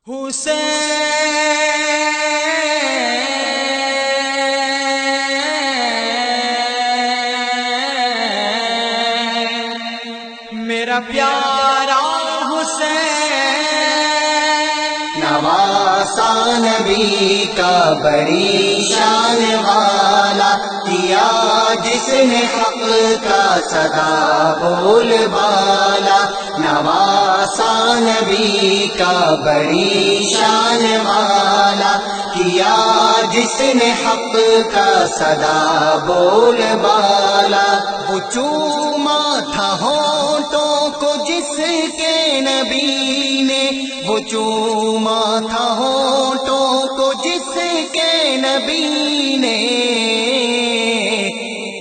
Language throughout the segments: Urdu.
حسین میرا پیارا حسین نواسا نبی کا بڑی شان والا کیا جس نے حق کا صدا بول بالا نواسا نبی کا بڑی شان والا کیا جس نے حق کا صدا بول بالا وہ چوما تھا ہونٹوں کو جس کے نبی نے وہ چوما تھا ہونٹوں کو جس کے نبی نے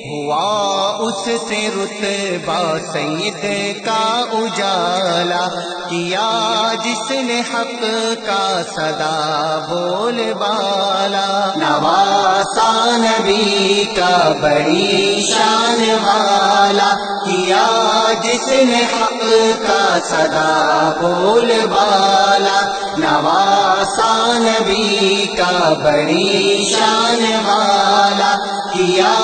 ہوا اس سے رتبہ سید کا اجالا کیا جس نے حق کا صدا بول بالا نواسا نبی کا بڑی شان والا کیا جس نے حق کا صدا بول بالا نواسا نبی کا بڑی شان والا کیا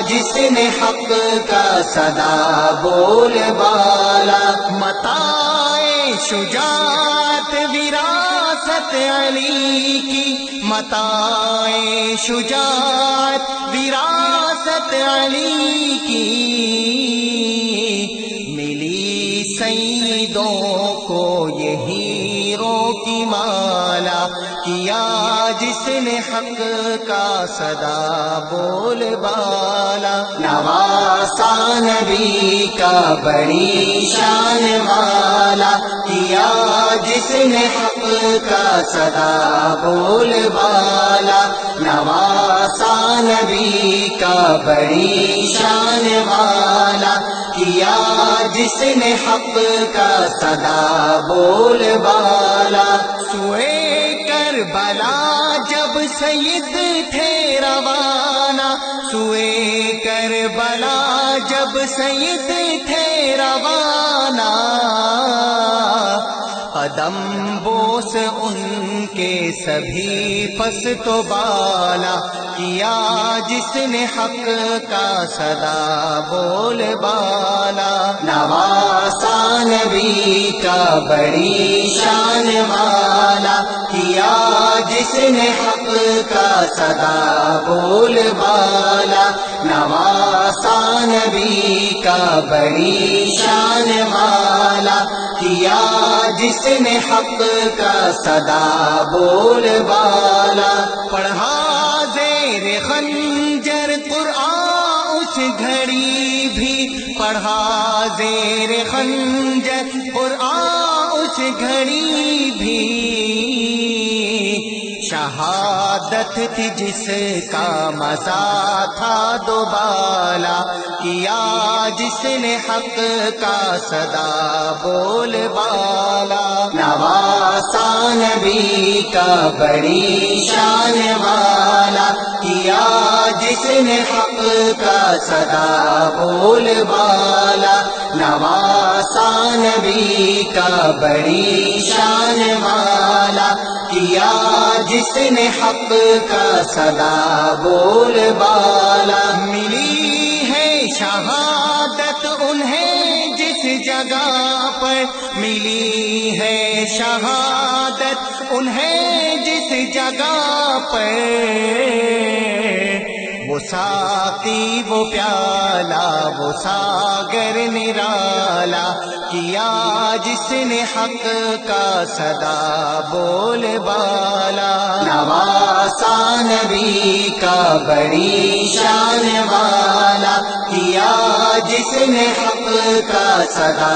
جس نے حق کا صدا بول بالا متاع شجاعت وراثت علی کی متاع شجاعت وراثت علی کی ملی سیدوں کو یہی رو کی مالا کیا جس نے حق کا صدا بول بالا نواسا نبی کا بڑی شان والا کیا جس نے حق کا صدا بول بالا نواسا نبی کا بڑی شان والا کیا جس نے حق کا صدا بول بالا سوئے کربلا جب سید تھے روانہ سوئے کربلا جب سید تھے روانہ قدم بوس ان کے سبھی پست و بالا کیا جس نے حق کا صدا بول بالا نواسا نبی کا بڑی شان والا کیا جس نے حق کا صدا بول بالا نواسا نبی کا بڑی شان والا کیا جس نے حق کا صدا بول بالا پڑھا زیر خنجر قرآن اس گھڑی بھی پڑھا زیر خنجر قرآن اس گھڑی بھی شہادت تھی جس کا مزہ تھا دوبالا کیا جس نے حق کا صدا بول بالا نواسا نبی کا بڑی شان والا کیا جس نے حق کا صدا بول بالا نواسا نبی کا بڑی شان والا کیا جس نے حق کا صدا بول بالا ملی ہے شہادت انہیں جس جگہ پر ملی ہے شہادت انہیں جس جگہ پر وہ ساقی وہ پیالہ وہ ساگر نرالا کیا جس نے حق کا صدا بول بالا نواسا نبی کا بڑی شان والا کیا جس نے حق کا صدا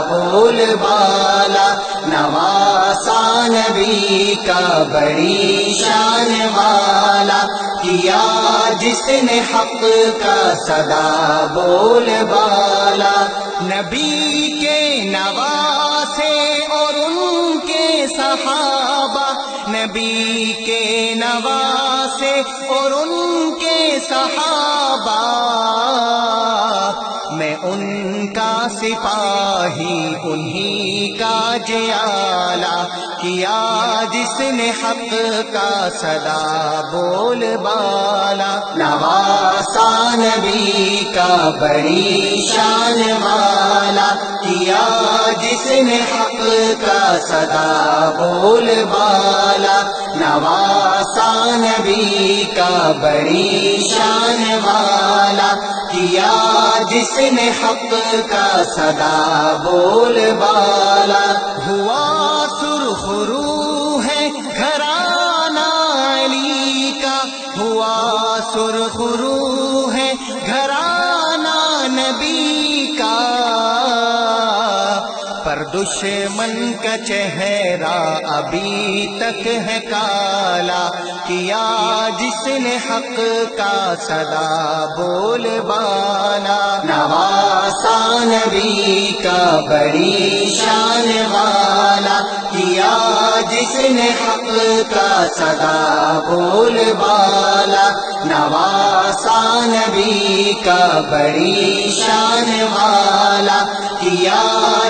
بول بالا نواسا نبی کا بڑی شان والا کیا جس نے حق کا صدا بول بالا نبی کے نواسے اور ان کے صحابہ نبی کے نواسے اور ان کے صحابہ، میں ان کا سپاہی انہی کا جیالہ، کیا جس نے حق کا صدا بول بالا، نواسا نبی کا بڑی شان والا، کیا جس نے حق کا صدا بول بالا، نواسا نبی کا بڑی شان والا، کیا جس نے حق کا صدا بول بالا، ہوا سرخ رو ہے گھرانہ علی کا، ہوا سرخ رو ہے گھرانہ نبی کا، پر دشمن کا چہرہ ابھی تک ہے کالا، کیا جس نے حق کا صدا بول بالا، نواسا نبی کا بڑی شان والا، کیا جس نے حق کا صدا بول بالا، نواسا نبی کا بڑی شان والا، کیا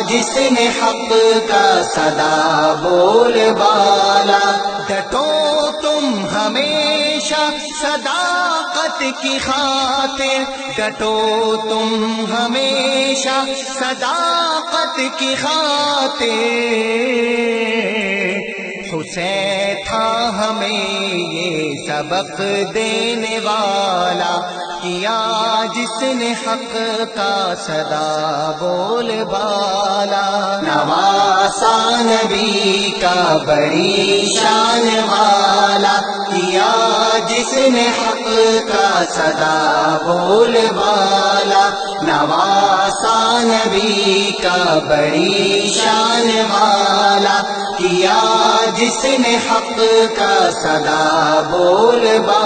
جس نے حق کا صدا بول بالا، ڈٹو تم ہمیشہ صداقت کی خاطر، ڈٹو تم ہمیشہ صداقت کی خاطر، حسین تھا ہمیں یہ سبق دینے والا، کیا جس نے حق کا صدا بول بالا، نواسا نبی کا بڑی شان والا، کیا جس نے حق کا صدا بول بالا، نواسا نبی کا بڑی شان والا، کیا جس نے حق کا صدا بول بالا۔